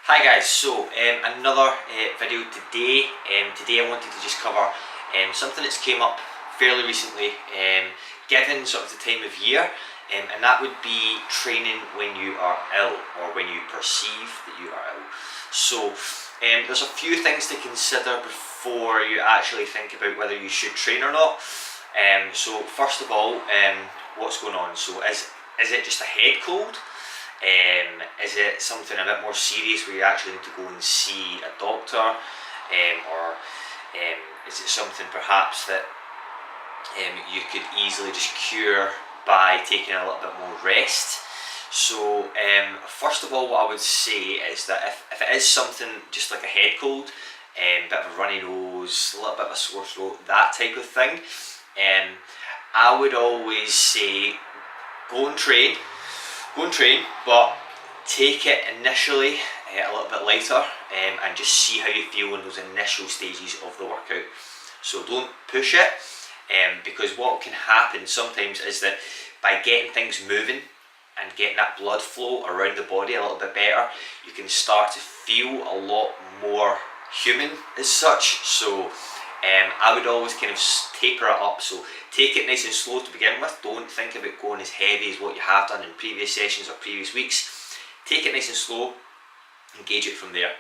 Hi guys, so another video today. Today I wanted to just cover something that's came up fairly recently, given sort of the time of year, and that would be training when you are ill or when you perceive that you are ill. So there's a few things to consider before you actually think about whether you should train or not. So first of all, what's going on? So is it just a head cold? Is it something a bit more serious where you actually need to go and see a doctor, or is it something perhaps that you could easily just cure by taking a little bit more rest? So first of all, what I would say is that if it is something just like a head cold, bit of a runny nose, a little bit of a sore throat, that type of thing, I would always say go and train, but take it initially a little bit lighter, and just see how you feel in those initial stages of the workout. So don't push it, because what can happen sometimes is that by getting things moving and getting that blood flow around the body a little bit better, you can start to feel a lot more human as such. So I would always kind of taper it up, so take it nice and slow to begin with. Don't think about going as heavy as what you have done in previous sessions or previous weeks. Take it nice and slow, engage it from there,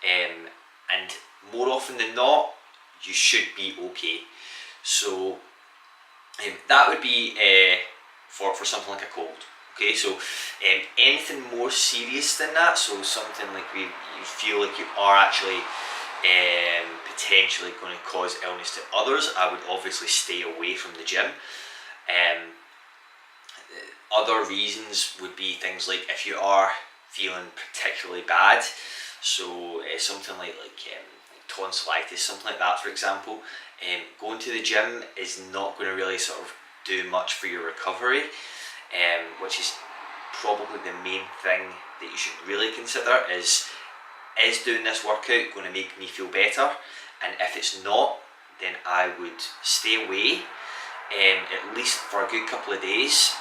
and more often than not, you should be okay. So that would be for something like a cold. Okay, so anything more serious than that, so something like you feel like you are actually potentially going to cause illness to others, I would obviously stay away from the gym. Other reasons would be things like if you are feeling particularly bad, so something like tonsillitis, something like that for example, going to the gym is not going to really sort of do much for your recovery, which is probably the main thing that you should really consider. Is doing this workout going to make me feel better? And if it's not, then I would stay away, at least for a good couple of days.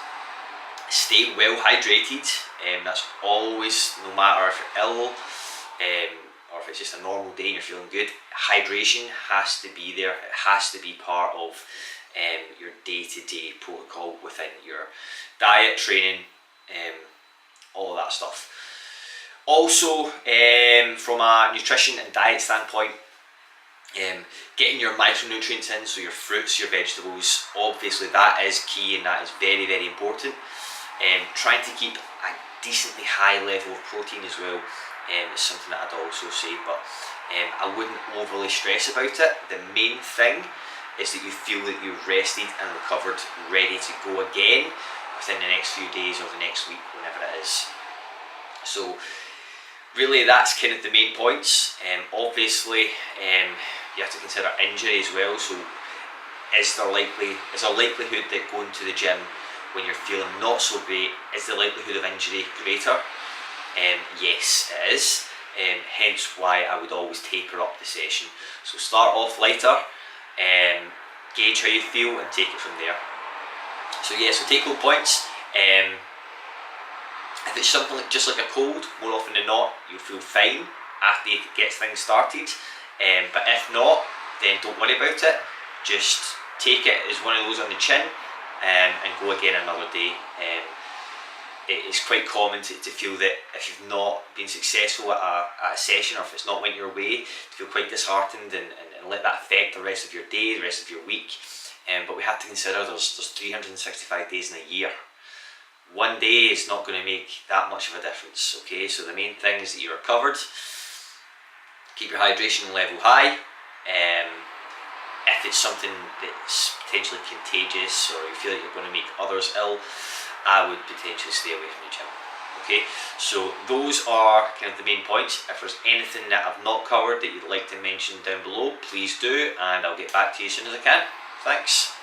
Stay well hydrated, that's always, no matter if you're ill, or if it's just a normal day and you're feeling good, hydration has to be there. It has to be part of your day-to-day protocol within your diet, training, all of that stuff. Also, from a nutrition and diet standpoint, getting your micronutrients in, so your fruits, your vegetables, obviously that is key and that is very, very important. Trying to keep a decently high level of protein as well is something that I'd also say, but I wouldn't overly stress about it. The main thing is that you feel that you're rested and recovered, ready to go again within the next few days or the next week, whenever it is. So really that's kind of the main points. Obviously you have to consider injury as well, so is there likelihood that going to the gym when you're feeling not so great, is the likelihood of injury greater? Yes, it is, hence why I would always taper up the session. So start off lighter, gauge how you feel and take it from there. So yeah, so take home points. If it's something like just like a cold, more often than not, you'll feel fine after you get things started. But if not, then don't worry about it. Just take it as one of those on the chin, and go again another day. It's quite common to feel that if you've not been successful at a session, or if it's not went your way, to feel quite disheartened and let that affect the rest of your day, the rest of your week. But we have to consider there's 365 days in a year. One day is not going to make that much of a difference. Okay, so the main thing is that you're recovered. Keep your hydration level high. If it's something that's potentially contagious, or you feel like you're going to make others ill, I would potentially stay away from the gym. Okay, so those are kind of the main points. If there's anything that I've not covered that you'd like to mention down below, please do, and I'll get back to you as soon as I can. Thanks.